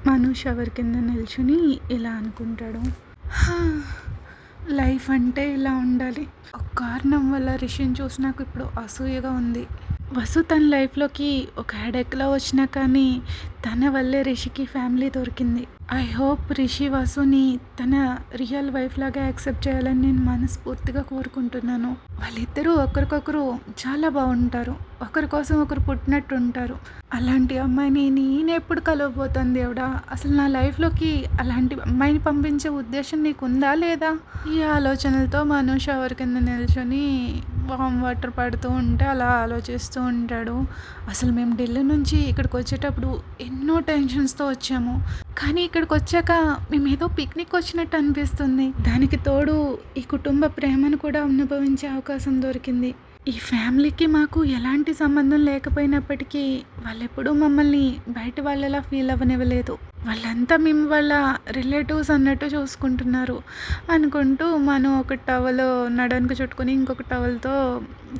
మను shower కింద నిల్చుని ఇలా అనుకుంటాడు. "హా! లైఫ్ అంటే ఇలా ఉండాలి. ఒక కారణం వల్ల రిషిని చూసి నాకు ఇప్పుడు అసూయగా ఉంది. వసు తన లైఫ్‌లోకి ఒక హెడేక్‌లా వచ్చినా కానీ తన వల్లే రిషికి ఫ్యామిలీ దొరికింది. ఐ హోప్ రిషి వసుని తన రియల్ వైఫ్ లాగా యాక్సెప్ట్ చేయాలని నేను మనస్ఫూర్తిగా కోరుకుంటున్నాను. వాళ్ళిద్దరూ ఒకరికొకరు చాలా బాగుంటారు. ఒకరి కోసం ఒకరు పుట్టినట్టు ఉంటారు. అలాంటి అమ్మాయిని నేనెప్పుడు కలవబోతాను దేవుడా! అసలు నా లైఫ్‌లోకి అలాంటి అమ్మాయిని పంపించే ఉద్దేశం నీకుందా లేదా?" ఈ ఆలోచనలతో మను షవర్ కింద నిల్చొని వామ్ వాటర్ పడుతూ ఉంటే అలా ఆలోచిస్తూ ఉంటాడు. అసలు మేము ఢిల్లీ నుంచి ఇక్కడికి వచ్చేటప్పుడు ఎన్నో టెన్షన్స్‌తో వచ్చాము. కానీ ఇక్కడికి వచ్చాక మేమేదో పిక్నిక్ వచ్చినట్టు అనిపిస్తుంది. దానికి తోడు ఈ కుటుంబ ప్రేమను కూడా అనుభవించే అవకాశం దొరికింది. ఈ ఫ్యామిలీకి మాకు ఎలాంటి సంబంధం లేకపోయినప్పటికీ వాళ్ళెప్పుడూ మమ్మల్ని బయట వాళ్ళలా ఫీల్ అవ్వనివ్వలేదు. వాళ్ళంతా మేము వాళ్ళ రిలేటివ్స్ అన్నట్టు చూసుకుంటున్నారు అనుకుంటూ మనం ఒక టవల్ నడనికి చుట్టుకొని ఇంకొక టవల్‌తో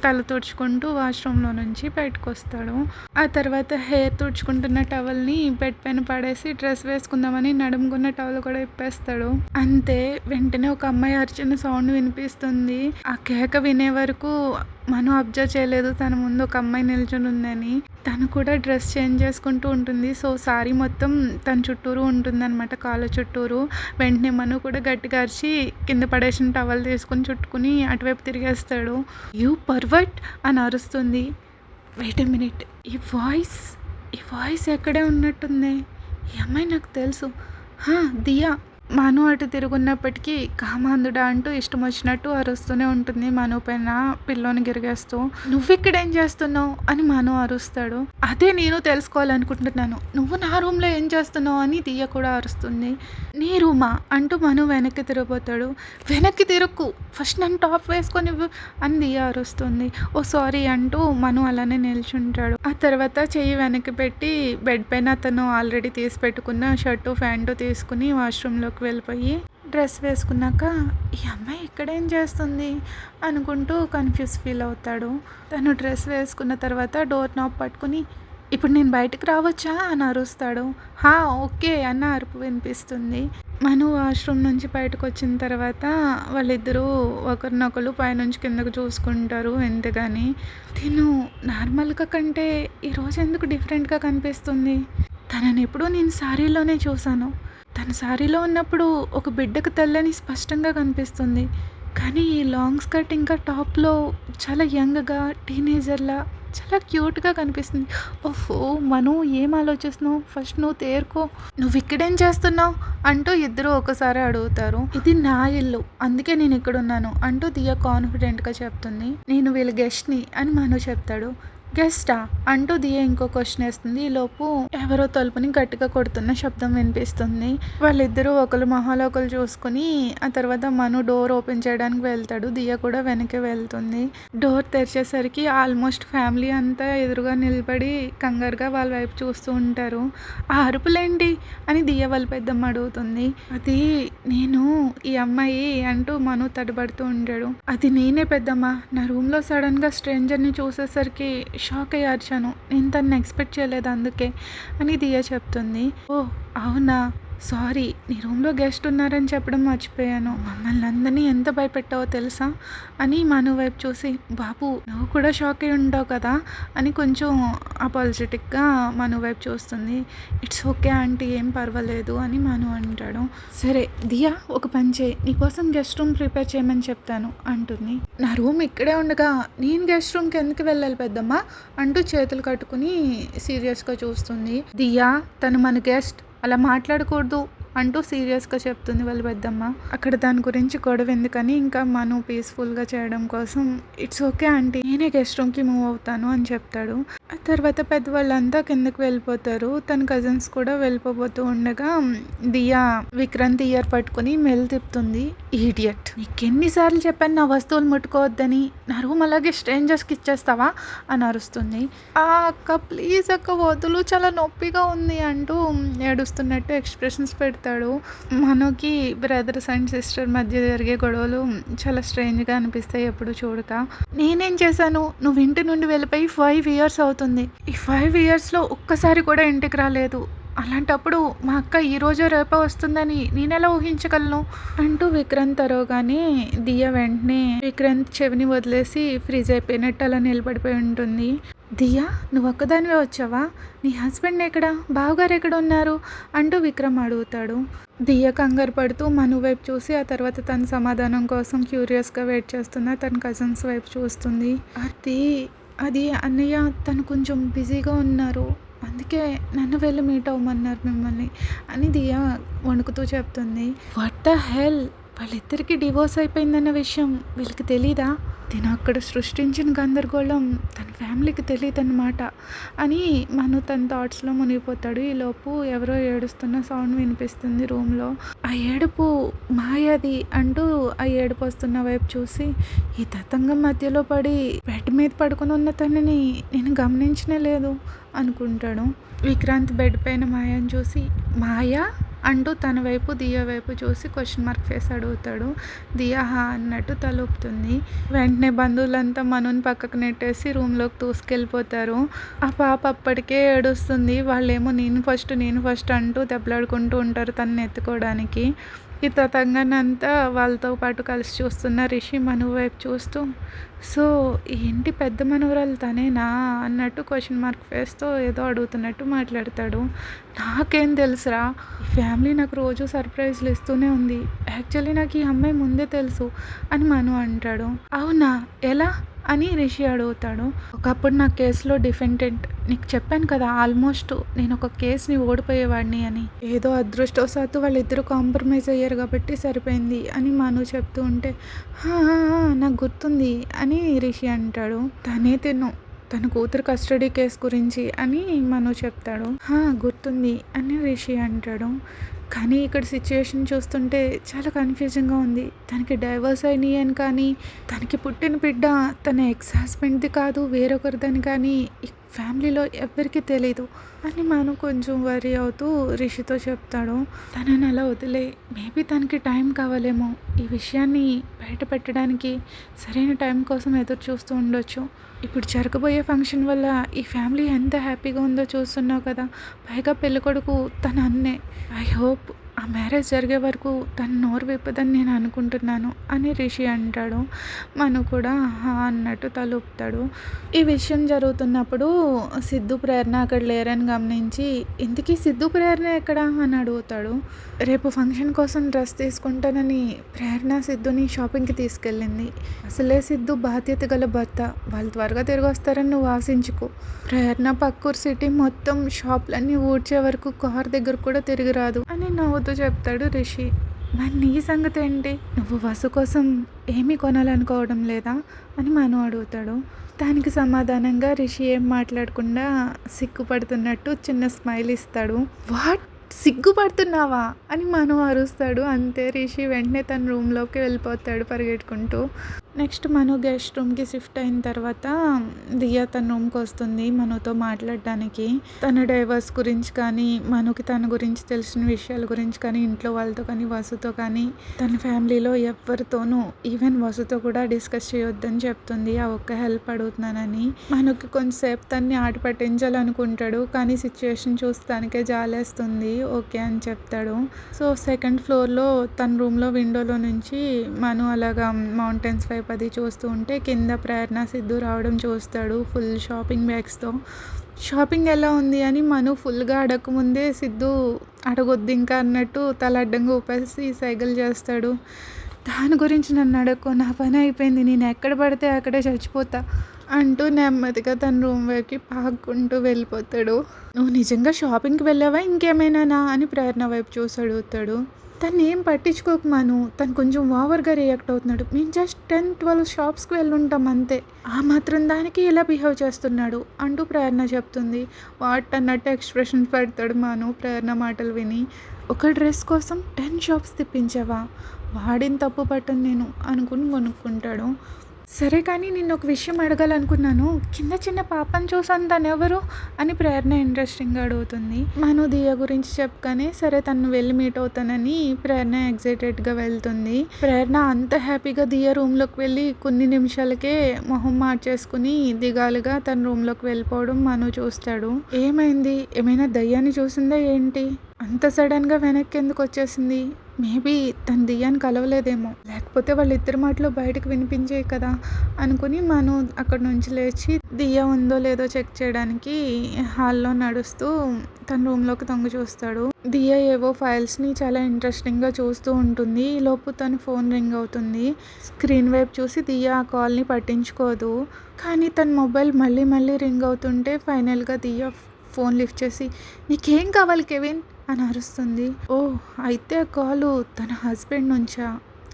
తల తుడుచుకుంటూ వాష్‌రూమ్‌లో నుంచి బయటకొస్తాడు. ఆ తర్వాత హెయిర్ తుడుచుకుంటున్న టవల్‌ని బెడ్ పైన పడేసి డ్రెస్ వేసుకుందామని నడుముకున్న టవల్ కూడా ఇప్పేస్తాడు. అంతే వెంటనే ఒక అమ్మాయి అరిచిన సౌండ్ వినిపిస్తుంది. ఆ కేక వినే వరకు మను అబ్జర్వ్ చేయలేదు తన ముందు ఒక అమ్మాయి నిల్చొని ఉందని. తను కూడా డ్రెస్ చేంజ్ చేసుకుంటూ ఉంటుంది. సో సారీ మొత్తం తన చుట్టూరు ఉంటుందన్నమాట, కాళ్ళ చుట్టూరు. వెంటనే మను కూడా గట్టిగా అరిచి కింద పడేసిన టవల్ తీసుకొని చుట్టుకుని అటువైపు తిరిగేస్తాడు. "యూ పర్వర్ట్" అని అరుస్తుంది. వెయిట్ ఎ మినిట్, ఈ వాయిస్ ఎక్కడే ఉన్నట్టుంది. ఈ అమ్మాయి నాకు తెలుసు. దియా. మను అటు తిరుగున్నప్పటికీ కామాంధుడా అంటూ ఇష్టం వచ్చినట్టు అరుస్తూనే ఉంటుంది మను పైన పిల్లోని గిరిగేస్తూ. "నువ్విక్కడేం చేస్తున్నావు" అని మను అరుస్తాడు. "అదే నేను తెలుసుకోవాలనుకుంటున్నాను. నువ్వు నా రూమ్లో ఏం చేస్తున్నావు" అని దియ కూడా అరుస్తుంది. "నీ రూమా" అంటూ మను వెనక్కి తిరిగిపోతాడు. "వెనక్కి తిరుక్కు, ఫస్ట్ నన్ను టాప్ వేసుకొని ఇవ్వు" అని దియ అరుస్తుంది. "ఓ సారీ" అంటూ మను అలానే నిల్చుంటాడు. ఆ తర్వాత చెయ్యి వెనక్కి పెట్టి బెడ్ పైన అతను ఆల్రెడీ తీసి పెట్టుకున్న షర్టు ప్యాంటు తీసుకుని వాష్రూమ్లోకి వెళ్ళిపోయి డ్రెస్ వేసుకున్నాక ఈ అమ్మాయి ఇక్కడేం చేస్తుంది అనుకుంటూ కన్ఫ్యూజ్ ఫీల్ అవుతాడు. తను డ్రెస్ వేసుకున్న తర్వాత డోర్ నాబ్ పట్టుకుని "ఇప్పుడు నేను బయటకు రావచ్చా" అని అరుస్తాడు. ఓకే" అన్న అరుపు వినిపిస్తుంది. మను వాష్రూమ్ నుంచి బయటకు వచ్చిన తర్వాత వాళ్ళిద్దరూ ఒకరినొకరు పైనుంచి కిందకు చూసుకుంటారు ఎంతగాని. తిను నార్మల్గా కంటే ఈరోజు ఎందుకు డిఫరెంట్గా కనిపిస్తుంది? తనని ఎప్పుడూ నేను శారీలోనే చూశాను. తన శారీలో ఉన్నప్పుడు ఒక బిడ్డకు తల్లని స్పష్టంగా కనిపిస్తుంది. కానీ ఈ లాంగ్ స్కర్ట్ ఇంకా టాప్లో చాలా యంగ్గా టీనేజర్లా చాలా క్యూట్గా కనిపిస్తుంది. ఓహో మను, ఏం ఆలోచిస్తున్నావు? ఫస్ట్ నువ్వు తేరుకో. "నువ్వు ఇక్కడేం చేస్తున్నావు" అంటూ ఇద్దరు ఒకసారి అడుగుతారు. "ఇది నా ఇల్లు, అందుకే నేను ఇక్కడ ఉన్నాను" అంటూ దియ కాన్ఫిడెంట్గా చెప్తుంది. "నేను వీళ్ళ గెస్ట్ని" అని మను చెప్తాడు. "గెస్టా" అంటూ దియ ఇంకో క్వశ్చన్ వేస్తుంది. ఈలోపు ఎవరో తలుపుని గట్టిగా కొడుతున్న శబ్దం వినిపిస్తుంది. వాళ్ళిద్దరూ ఒకరు మొహాలు ఒకరు చూసుకుని ఆ తర్వాత మను డోర్ ఓపెన్ చేయడానికి వెళ్తాడు. దియ కూడా వెనక్కి వెళ్తుంది. డోర్ తెరిచేసరికి ఆల్మోస్ట్ ఫ్యామిలీ అంతా ఎదురుగా నిలబడి కంగారుగా వాళ్ళ వైపు చూస్తూ ఉంటారు. "ఆ అరుపులేంటి" అని దియ వాళ్ళ పెద్దమ్మ అడుగుతుంది. "అది నేను, ఈ అమ్మాయి" అంటూ మను తడబడుతూ ఉంటాడు. "అది నేనే పెద్దమ్మ. నా రూమ్లో సడన్గా స్ట్రేంజర్ని చూసేసరికి షాక్ అయ్యి అరిచాను. నేను తనని ఎక్స్పెక్ట్ చేయలేదు అందుకే" అని దియ చెప్తుంది. "ఓ అవునా, సారీ, నీ రూమ్లో గెస్ట్ ఉన్నారని చెప్పడం మర్చిపోయాను. మమ్మల్ని అందరినీ ఎంత భయపెట్టావో తెలుసా" అని మను వైపు చూసి "బాబు నువ్వు కూడా షాక్ అయి ఉంటావు కదా" అని కొంచెం అపాలజెటిక్గా మను వైపు చూస్తుంది. "ఇట్స్ ఓకే ఆంటీ, ఏం పర్వాలేదు" అని మను అంటాడు. "సరే దియా, ఒక పని చేయి, నీకోసం గెస్ట్ రూమ్ ప్రిపేర్ చేయమని చెప్తాను" అంటుంది. "నా రూమ్ ఇక్కడే ఉండగా నేను గెస్ట్ రూమ్కి ఎందుకు వెళ్ళాలి పెద్దమ్మా" అంటూ చేతులు కట్టుకుని సీరియస్గా చూస్తుంది. "దియా, తను మన గెస్ట్, అలా మాట్లాడకూడదు" అంటూ సీరియస్గా చెప్తుంది వాళ్ళ పెద్దమ్మ. అక్కడ దాని గురించి గొడవ ఎందుకని ఇంకా మను పీస్ఫుల్గా చేయడం కోసం "ఇట్స్ ఓకే ఆంటీ, నేనే గెస్ట్ రూమ్కి మూవ్ అవుతాను" అని చెప్తాడు. ఆ తర్వాత పెద్దవాళ్ళంతా కిందకి వెళ్ళిపోతారు. తన కజిన్స్ కూడా వెళ్ళిపోతూ ఉండగా దియా విక్రాంత్ ఇయర్ పట్టుకుని మెల్ తిప్పుతుంది. "ఈడియట్, నీకెన్నిసార్లు చెప్పాను నా వస్తువులు ముట్టుకోవద్దని? నా రూమ్ అలాగే స్ట్రేంజర్స్కి ఇచ్చేస్తావా" అని అరుస్తుంది. అక్క ప్లీజ్ అక్క వదులు, చాలా నొప్పిగా ఉంది" అంటూ ఏడుస్తున్నట్టు ఎక్స్ప్రెషన్స్ పెడతాడు. మనకి బ్రదర్స్ అండ్ సిస్టర్ మధ్య జరిగే గొడవలు చాలా స్ట్రేంజ్గా అనిపిస్తాయి ఎప్పుడు చూడక. "నేనేం చేశాను? నువ్వు ఇంటి నుండి వెళ్ళిపోయి 5 years అవుతుంది. ఈ 5 yearsలో ఒక్కసారి కూడా ఇంటికి రాలేదు. అలాంటప్పుడు మా అక్క ఈరోజో రేపో వస్తుందని నేనెలా ఊహించగలను అంటూ విక్రాంత్ అరవగానే దియ వెంటనే విక్రాంత్ చెవిని వదిలేసి ఫ్రీజ్ అయిపోయినట్టు అలా నిలబడిపోయి ఉంటుంది. దియా, నువ్వు ఒక్కదానివే వచ్చావా? నీ హస్బెండ్ ఎక్కడా, బావగారు ఎక్కడ ఉన్నారు అంటూ విక్రమ్ అడుగుతాడు. దియ కంగారు పడుతూ మను వైపు చూసి ఆ తర్వాత తన సమాధానం కోసం క్యూరియస్గా వెయిట్ చేస్తున్న తన కజిన్స్ వైపు చూస్తుంది. అది అన్నయ్య, తను కొంచెం బిజీగా ఉన్నారు, అందుకే నన్ను వెళ్ళి మీట్ అవ్వమన్నారు మిమ్మల్ని అని దియా వణుకుతూ చెప్తుంది. వాట్ ద హెల్, వాళ్ళిద్దరికీ డివోర్స్ అయిపోయిందన్న విషయం వీళ్ళకి తెలీదా? తిను అక్కడ సృష్టించిన గందరగోళం తన ఫ్యామిలీకి తెలియదన్నమాట అని మను తన థాట్స్లో మునిగిపోతాడు. ఈలోపు ఎవరో ఏడుస్తున్న సౌండ్ వినిపిస్తుంది రూమ్లో. ఆ ఏడుపు మాయాది అంటూ ఆ ఏడుపు వస్తున్న వైపు చూసి ఈ తతంగం మధ్యలో పడి బెడ్ మీద పడుకుని ఉన్న తనని నేను గమనించనే లేదు అనుకుంటాడు. విక్రాంత్ బెడ్ పైన మాయని చూసి మాయా అంటూ తన వైపు దియా వైపు చూసి క్వశ్చన్ మార్క్ ఫేస్ అడుగుతాడు. దియా హా అన్నట్టు తలూపుతుంది. వెంటనే బంధువులంతా మనుని పక్కకు నెట్టేసి రూమ్లోకి దూసుకెళ్ళిపోతారు. ఆ పాప అప్పటికే ఏడుస్తుంది. వాళ్ళేమో నేను ఫస్ట్ అంటూ దెబ్బలాడుకుంటూ ఉంటారు తనని ఎత్తుకోవడానికి. ఈ తతంగానంతా వాళ్ళతో పాటు కలిసి చూస్తున్న రిషి మను వైపు చూస్తూ, సో ఏంటి పెద్ద మనవరాలు తనేనా అన్నట్టు క్వశ్చన్ మార్క్ ఫేస్తో ఏదో అడుగుతున్నట్టు మాట్లాడతాడు. నాకేం తెలుసురా, ఈ ఫ్యామిలీ నాకు రోజు సర్ప్రైజ్లు ఇస్తూనే ఉంది. యాక్చువల్లీ నాకు ఈ అమ్మాయి ముందే తెలుసు అని మను అంటాడు. అవునా, ఎలా అని రిషి అడుగుతాడు. ఒకప్పుడు నా కేసులో డిఫెండెంట్, నీకు చెప్పాను కదా ఆల్మోస్ట్ నేను ఒక కేసుని ఓడిపోయేవాడిని అని. ఏదో అదృష్టవశాత్తు వాళ్ళిద్దరూ కాంప్రమైజ్ అయ్యారు కాబట్టి సరిపోయింది అని మను చెప్తూ ఉంటే, నాకు గుర్తుంది అని రిషి అంటాడు. తన కూతురు కస్టడీ కేసు గురించి అని మను చెప్తాడు. గుర్తుంది అని రిషి అంటాడు. కానీ ఇక్కడ సిచ్యుయేషన్ చూస్తుంటే చాలా కన్ఫ్యూజింగ్గా ఉంది. తనకి డైవర్స్ అయినాయి అని కానీ, తనకి పుట్టిన బిడ్డ తన ఎక్స్ హస్బెండ్ది కాదు వేరొకరిదని కానీ ఈ ఫ్యామిలీలో ఎవరికీ తెలీదు అని మనం కొంచెం వరీ అవుతూ రిషితో చెప్తాడు. తనని అలా వదిలే, మేబీ తనకి టైం కావాలేమో, ఈ విషయాన్ని బయట పెట్టడానికి సరైన టైం కోసం ఎదురు చూస్తూ ఉండొచ్చు. ఇప్పుడు జరగబోయే ఫంక్షన్ వల్ల ఈ ఫ్యామిలీ ఎంత హ్యాపీగా ఉందో చూస్తున్నావు కదా, పైగా పెళ్ళికొడుకు తన అన్నే. ఐ హోప్ ఆ మ్యారేజ్ జరిగే వరకు తను నోరు విప్పదని నేను అనుకుంటున్నాను అని రిషి అంటాడు. మను కూడా అన్నట్టు తలుపుతాడు. ఈ విషయం జరుగుతున్నప్పుడు సిద్ధు ప్రేరణ అక్కడ లేరని గమనించి, ఇంతకీ సిద్ధు ప్రేరణ ఎక్కడా అని అడుగుతాడు. రేపు ఫంక్షన్ కోసం డ్రెస్ తీసుకుంటానని ప్రేరణ సిద్ధుని షాపింగ్కి తీసుకెళ్ళింది. అసలే సిద్ధు బాధ్యత గల భర్త, వాళ్ళు త్వరగా తిరిగి వస్తారని నువ్వు ఆశించుకో. ప్రేరణ పక్కూరు సిటీ మొత్తం షాప్లన్నీ ఊడ్చే వరకు కార్ దగ్గర కూడా తిరిగి రాదు అని నవ్వుతూ చెప్తాడు రిషి. మరి నీ సంగతి ఏంటి, నువ్వు వసు కోసం ఏమీ కొనాలనుకోవడం లేదా అని మను అడుగుతాడు. దానికి సమాధానంగా రిషి ఏం మాట్లాడకుండా సిగ్గుపడుతున్నట్టు చిన్న స్మైల్ ఇస్తాడు. వాట్, సిగ్గుపడుతున్నావా అని మను అరుస్తాడు. అంతే, రిషి వెంటనే తన రూమ్లోకి వెళ్ళిపోతాడు పరిగెట్టుకుంటూ. నెక్స్ట్ మను గెస్ట్ రూమ్కి షిఫ్ట్ అయిన తర్వాత దియా తన రూమ్కి వస్తుంది మనుతో మాట్లాడడానికి. తన డైవర్స్ గురించి కానీ, మనుకి తన గురించి తెలిసిన విషయాల గురించి కానీ, ఇంట్లో వాళ్ళతో కానీ, వసుతో కానీ, తన ఫ్యామిలీలో ఎవరితోనూ ఈవెన్ వసుతో కూడా డిస్కస్ చేయొద్దని చెప్తుంది. ఆ ఒక్క హెల్ప్ అడుగుతున్నానని. మనుకి కొంచెంసేపు తన్ని ఆట పట్టించాలనుకుంటాడు, కానీ సిచ్యుయేషన్ చూస్తానికే జాలేస్తుంది. ఓకే అని చెప్తాడు. సో సెకండ్ ఫ్లోర్లో తన రూమ్లో విండోలో నుంచి మను అలాగా మౌంటైన్స్ వైపు అది చూస్తూ ఉంటే కింద ప్రేరణ సిద్ధు రావడం చూస్తాడు ఫుల్ షాపింగ్ బ్యాగ్స్తో. షాపింగ్ ఎలా ఉంది అని మను ఫుల్గా అడగకముందే సిద్ధు అడగొద్దు ఇంకా అన్నట్టు తల అడ్డంగా ఊపేసి సైకిల్ చేస్తాడు. దాని గురించి నన్ను అడగకు, నా పని అయిపోయింది, నేను ఎక్కడ పడితే అక్కడే చచ్చిపోతా అంటూ నెమ్మదిగా తన రూమ్ వైపుకి పాక్కుంటూ వెళ్ళిపోతాడు. నువ్వు నిజంగా షాపింగ్కి వెళ్ళావా ఇంకేమైనా అని ప్రేరణ వైపు చూసి అడుగుతాడు. తను ఏం పట్టించుకోకు మను, తను కొంచెం ఓవర్గా రియాక్ట్ అవుతున్నాడు. మేము జస్ట్ 10-12 షాప్స్కి వెళ్ళుంటాం అంతే, ఆ మాత్రం దానికి ఇలా బిహేవ్ చేస్తున్నాడు అంటూ ప్రేరణ చెప్తుంది. వాట్ అన్నట్టు ఎక్స్ప్రెషన్స్ పెడతాడు మను ప్రేరణ మాటలు విని. ఒక డ్రెస్ కోసం 10 షాప్స్ తిప్పించావా, వాడిని తప్పు పట్టను నేను అనుకుని కొనుక్కుంటాడు. సరే కానీ నిన్నొక విషయం అడగాలనుకున్నాను. కింద చిన్న పాపని చూసాను తనెవరు? అని ప్రేరణ ఇంట్రెస్టింగ్‌గా అడుగుతుంది. మను దియా గురించి చెప్పగానే సరే తను వెళ్ళి మీట్ అవుతానని ప్రేరణ ఎక్సైటెడ్‌గా వెళ్తుంది. ప్రేరణ అంత హ్యాపీగా దియా రూమ్‌లోకి వెళ్ళి కొన్ని నిమిషాలకే మొహం మార్చేసుకుని దిగాలుగా తన రూమ్‌లోకి వెళ్ళిపోవడం మను చూస్తాడు. ఏమైంది? ఏమైనా దయ్యాన్ని చూసిందా ఏంటి? అంత సడన్‌గా వెనక్కెందుకొచ్చేసింది? మేబీ తను దియ్యాని కలవలేదేమో! లేకపోతే వాళ్ళిద్దరి మాటలు బయటకు వినిపించేయి కదా! అనుకుని మను అక్కడి నుంచి లేచి దియ్య ఉందో లేదో చెక్ చేయడానికి హాల్‌లో నడుస్తూ తన రూమ్‌లోకి తొంగి చూస్తాడు. దియ్య ఏవో ఫైల్స్‌ని చాలా ఇంట్రెస్టింగ్‌గా చూస్తూ ఉంటుంది. ఈలోపు తన ఫోన్ రింగ్ అవుతుంది. స్క్రీన్ వైపు చూసి దియ్య ఆ కాల్‌ని పట్టించుకోదు. కానీ తన మొబైల్ మళ్ళీ మళ్ళీ రింగ్ అవుతుంటే ఫైనల్‌గా దియ్య ఫోన్ లిఫ్ట్ చేసి "నీకేం కావాలి కెవిన్" అని అరుస్తుంది. ఓహ్! అయితే ఆ కాలు తన హస్బెండ్ నుంచా?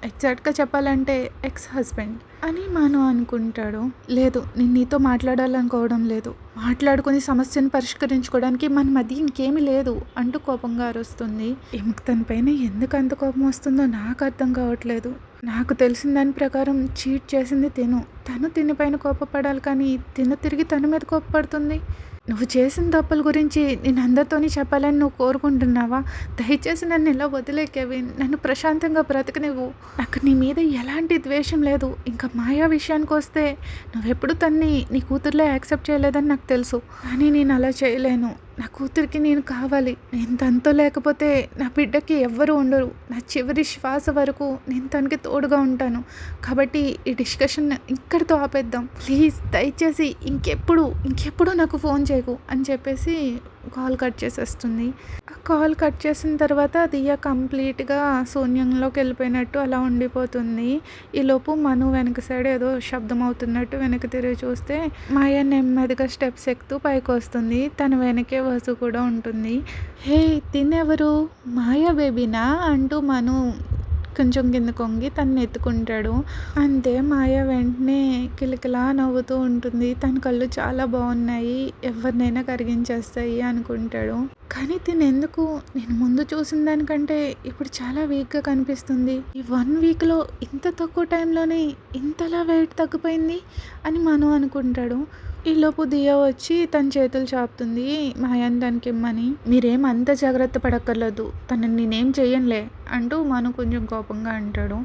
ఎగ్జాక్ట్‌గా చెప్పాలంటే ఎక్స్ హస్బెండ్ అని మను అనుకుంటాడు. లేదు, నేను నీతో మాట్లాడాలనుకోవడం లేదు. మాట్లాడుకుని సమస్యను పరిష్కరించుకోవడానికి మన మధ్య ఇంకేమీ లేదు అంటూ కోపంగా అరుస్తుంది. ఈమెకు తన పైన ఎందుకు అంత కోపం వస్తుందో నాకు అర్థం కావట్లేదు. నాకు తెలిసిన దాని ప్రకారం చీట్ చేసింది తిను. తను తిని పైన కోపపడాలి కానీ తిను తిరిగి తన మీద కోపపడుతుంది. నువ్వు చేసిన తప్పుల గురించి నేను అందరితోని చెప్పాలని నువ్వు కోరుకుంటున్నావా? దయచేసి నన్ను ఇలా వదిలే కెవిన్. నన్ను ప్రశాంతంగా బ్రతకనివ్వు. నాకు నీ మీద ఎలాంటి ద్వేషం లేదు. ఇంకా మాయా విషయానికి వస్తే నువ్వెప్పుడు తన్ని నీ కూతుర్లో యాక్సెప్ట్ చేయలేదని నాకు తెలుసు. కానీ నేను అలా చేయలేను. నా కూతురికి నేను కావాలి. నేను తనతో లేకపోతే నా బిడ్డకి ఎవ్వరూ ఉండరు. నా చివరి శ్వాస వరకు నేను తనకి తోడుగా ఉంటాను. కాబట్టి ఈ డిస్కషన్ ఇక్కడితో ఆపేద్దాం. ప్లీజ్ దయచేసి ఇంకెప్పుడు నాకు ఫోన్ చేయకు అని చెప్పేసి కాల్ కట్ చేసేస్తుంది. ఆ కాల్ కట్ చేసిన తర్వాత దియ్య కంప్లీట్‌గా శూన్యంలోకి వెళ్ళిపోయినట్టు అలా ఉండిపోతుంది. ఈలోపు మను వెనక సైడ్ ఏదో శబ్దం అవుతున్నట్టు వెనక్కి తిరిగి చూస్తే మాయ నెమ్మదిగా స్టెప్స్ ఎక్కుతూ పైకొస్తుంది. తన వెనకే వసు కూడా ఉంటుంది. హే! తినెవరు? మాయ బేబీనా? అంటూ మను కొంచెం కింద కొంగి తనని ఎత్తుకుంటాడు. అంతే మాయ వెంటనే కిలకిలా నవ్వుతూ ఉంటుంది. తన కళ్ళు చాలా బాగున్నాయి, ఎవరినైనా కరిగించేస్తాయి అనుకుంటాడు. కానీ తినెందుకు నేను ముందు చూసిన దానికంటే ఇప్పుడు చాలా వీక్‌గా కనిపిస్తుంది. ఈ 1 వీక్‌లో ఇంత తక్కువ టైంలోనే ఇంతలా వెయిట్ తగ్గిపోయింది అని మను అనుకుంటాడు. ఈలోపు దియా వచ్చి తన చేతులు చాపుతుంది మాయాని తనకిమ్మని. మీరేం అంత జాగ్రత్త పడక్కర్లేదు, తనని నేనేం చెయ్యనులే అంటూ మను కొంచెం కోపంగా అంటాడు.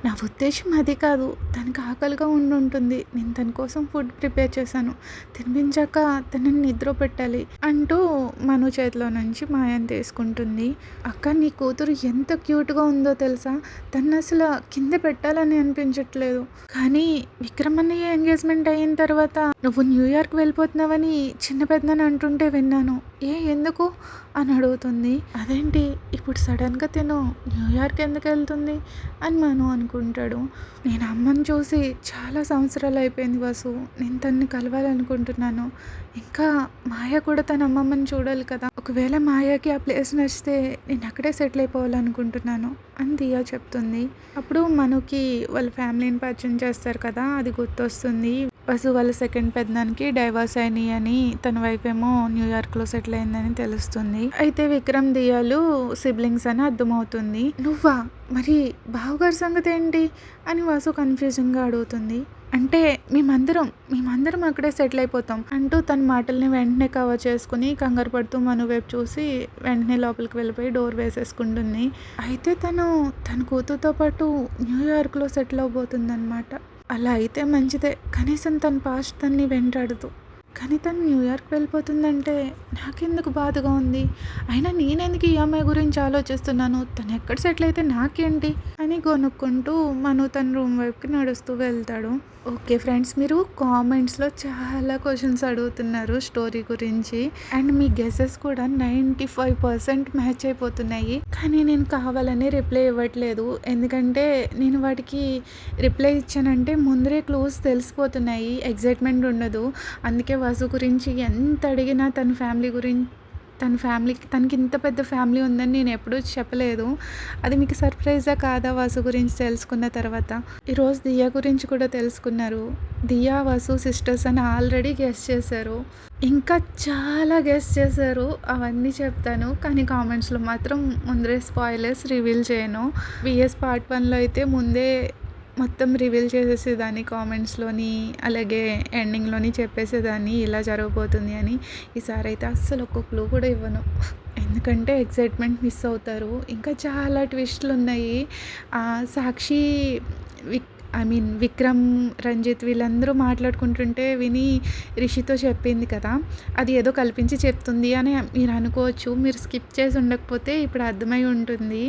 నా ఉద్దేశం అది కాదు. తనకి ఆకలిగా ఉండుంటుంది. నేను తన కోసం ఫుడ్ ప్రిపేర్ చేశాను. తినిపించాక తనని నిద్ర పెట్టాలి అంటూ మను చేతిలో నుంచి మాయాని తీసుకుంటుంది. అక్క నీ కూతురు ఎంత క్యూట్‌గా ఉందో తెలుసా? తన్ని అసలు కింద పెట్టాలని అనిపించట్లేదు. కానీ విక్రమన్నయ్య ఎంగేజ్మెంట్ అయిన తర్వాత నువ్వు న్యూయార్క్ వెళ్ళిపోతున్నావని చిన్న పెద్దనాన్న అంటుంటే విన్నాను. ఎందుకు అని అడుగుతుంది. అదేంటి ఇప్పుడు సడన్‌గా తిను న్యూయార్క్ ఎందుకు వెళ్తుంది అని మను అనుకుంటాడు. నేను అమ్మని చూసి చాలా సంవత్సరాలు అయిపోయింది వసు. నేను తనని కలవాలనుకుంటున్నాను. ఇంకా మాయ కూడా తన అమ్మమ్మని చూడాలి కదా! ఒకవేళ మాయకి ఆ ప్లేస్ నచ్చితే నేను అక్కడే సెటిల్ అయిపోవాలనుకుంటున్నాను అని దియా చెప్తుంది. అప్పుడు మనుకి వాళ్ళ ఫ్యామిలీని పరిచయం చేస్తారు కదా! అది గుర్తొస్తుంది. వసు వాళ్ళ సెకండ్ పెద్దనాన్నకి డైవర్స్ అయినాయి అని, తన వైఫ్ ఏమో న్యూయార్క్‌లో సెటిల్ అయిందని తెలుస్తుంది. అయితే విక్రమ్ దియాలు సిబ్లింగ్స్ అని అర్థమవుతుంది. నువ్వా? మరి బావగారి సంగతి ఏంటి అని వసు కన్ఫ్యూజింగ్‌గా అడుగుతుంది. అంటే మేమందరం అక్కడే సెటిల్ అయిపోతాం అంటూ తన మాటల్ని వెంటనే కవర్ చేసుకుని కంగారు పడుతూ మను వైపు చూసి వెంటనే లోపలికి వెళ్ళిపోయి డోర్ వేసేసుకుంటుంది. అయితే తన కూతురుతో పాటు న్యూయార్క్‌లో సెటిల్ అవబోతుందన్నమాట. అలా అయితే మంచిదే. కనీసం తన పాస్ట్ తనని వెంటాడదు. కానీ తను న్యూయార్క్ వెళ్ళిపోతుందంటే నాకెందుకు బాధగా ఉంది. అయినా నేనెందుకు ఈ అమ్మాయి గురించి ఆలోచిస్తున్నాను. తను ఎక్కడ సెటిల్ అయితే నాకేంటి అని గొనుక్కుంటూ మను తన రూమ్ వైపుకి నడుస్తూ వెళ్తాడు. ఓకే ఫ్రెండ్స్, మీరు కామెంట్స్లో చాలా క్వశ్చన్స్ అడుగుతున్నారు స్టోరీ గురించి. అండ్ మీ గెసెస్ కూడా 95% మ్యాచ్ అయిపోతున్నాయి. కానీ నేను కావాలని రిప్లై ఇవ్వట్లేదు. ఎందుకంటే నేను వాటికి రిప్లై ఇచ్చానంటే ముందరే క్లూస్ తెలిసిపోతున్నాయి. ఎగ్జైట్మెంట్ ఉండదు. అందుకే వసు గురించి ఎంత అడిగినా తనకి ఇంత పెద్ద ఫ్యామిలీ ఉందని నేను ఎప్పుడూ చెప్పలేదు. అది మీకు సర్ప్రైజా కాదా వసు గురించి తెలుసుకున్న తర్వాత? ఈరోజు దియా గురించి కూడా తెలుసుకున్నారు. దియా వసు సిస్టర్స్ అని ఆల్రెడీ గెస్ చేశారు. ఇంకా చాలా గెస్ చేశారు. అవన్నీ చెప్తాను. కానీ కామెంట్స్లో మాత్రం ముందరే స్పాయిలర్స్ రివీల్ చేయను. విఎస్ పార్ట్ 1లో అయితే ముందే మొత్తం రివీల్ చేసేసేదాన్ని కామెంట్స్‌లోని, అలాగే ఎండింగ్‌లోని చెప్పేసేదాన్ని ఇలా జరగబోతుంది అని. ఈసారి అయితే అస్సలు ఒక్క క్లూ కూడా ఇవ్వను. ఎందుకంటే ఎక్సైట్‌మెంట్ మిస్ అవుతారు. ఇంకా చాలా ట్విస్ట్‌లున్నాయి. సాక్షి, విక్రమ్, రంజిత్ వీళ్ళందరూ మాట్లాడుకుంటుంటే విని రిషితో చెప్పింది కదా! అది ఏదో కల్పించి చెప్తుంది అని మీరు అనుకోవచ్చు. మీరు స్కిప్ చేసి ఉండకపోతే ఇప్పుడు అర్థమై ఉంటుంది.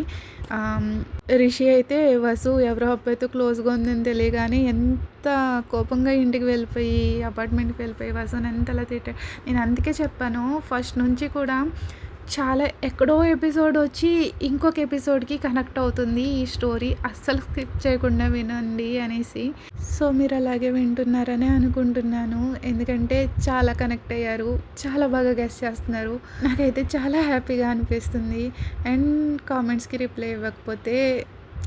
రిషి అయితే వసు ఎవరో అబ్బాయితో క్లోజ్‌గా ఉందని తెలియగానే ఎంత కోపంగా ఇంటికి వెళ్ళిపోయి, అపార్ట్మెంట్‌కి వెళ్ళిపోయి వసుని ఎంతలా తిట్టాడు. నేను అందుకే చెప్పాను ఫస్ట్ నుంచి కూడా చాలా ఎక్కడో ఎపిసోడ్ వచ్చి ఇంకొక ఎపిసోడ్‌కి కనెక్ట్ అవుతుంది ఈ స్టోరీ. అస్సలు స్కిప్ చేయకుండా వినండి అనేసి. సో, మీరు అలాగే వింటున్నారనే అనుకుంటున్నాను. ఎందుకంటే చాలా కనెక్ట్ అయ్యారు. చాలా బాగా గెస్ చేస్తున్నారు. నాకైతే చాలా హ్యాపీగా అనిపిస్తుంది. అండ్ కామెంట్స్‌కి రిప్లై ఇవ్వకపోతే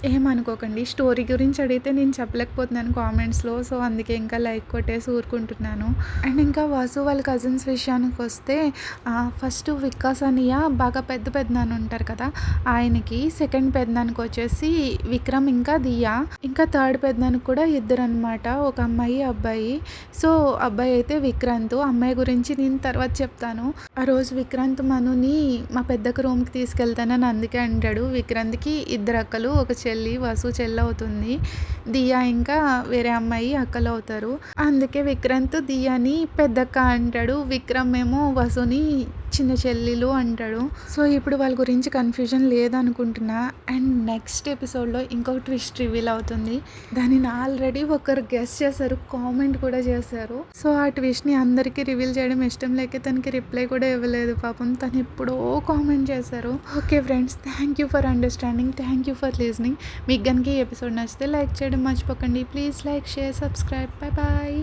ఏమనుకోకండి. స్టోరీ గురించి అడిగితే నేను చెప్పలేకపోతున్నాను కామెంట్స్‌లో. సో, అందుకే ఇంకా లైక్ కొట్టేసి ఊరుకుంటున్నాను. అండ్ ఇంకా వాసు వాళ్ళ కజిన్స్ విషయానికొస్తే ఫస్ట్ వికాస్ అన్నయ్య బాగా పెద్ద పెదనాన్న ఉంటారు కదా! ఆయనకి, సెకండ్ పెదనాన్నకి వచ్చేసి విక్రమ్ ఇంకా దియా, ఇంకా థర్డ్ పెదనాన్నకి కూడా ఇద్దరనమాట. ఒక అమ్మాయి, అబ్బాయి. సో, అబ్బాయి అయితే విక్రాంత్. అమ్మాయి గురించి నేను తర్వాత చెప్తాను. ఆ రోజు విక్రాంత్ మనుని మా పెద్దక్క రూమ్‌కి తీసుకెళ్తానని అందుకే అంటాడు. విక్రాంత్‌కి ఇద్దరు అక్కలు, ఒక చెల్లి. వసు చెల్లవుతుంది. దియా ఇంకా వేరే అమ్మాయి అక్కలవుతారు. అందుకే విక్రాంత్ దియాని పెద్దక్క అంటాడు. విక్రమ్ ఏమో వసుని చిన్న చెల్లెలు అంటాడు. సో, ఇప్పుడు వాళ్ళ గురించి కన్ఫ్యూజన్ లేదనుకుంటున్నా. అండ్ నెక్స్ట్ ఎపిసోడ్‌లో ఇంకొక ట్విస్ట్ రివీల్ అవుతుంది. దానిని ఆల్రెడీ ఒకరు గెస్ చేశారు, కామెంట్ కూడా చేశారు. సో, ఆ ట్విస్ట్‌ని అందరికీ రివీల్ చేయడం ఇష్టం లేక తనకి రిప్లై కూడా ఇవ్వలేదు పాపం. తను ఎప్పుడో కామెంట్ చేశారు. Okay friends, thank you for understanding. Thank you for listening. మీకు కనుక ఈ ఎపిసోడ్ నచ్చితే లైక్ చేయడం మర్చిపోకండి. Please like, share, subscribe. Bye bye.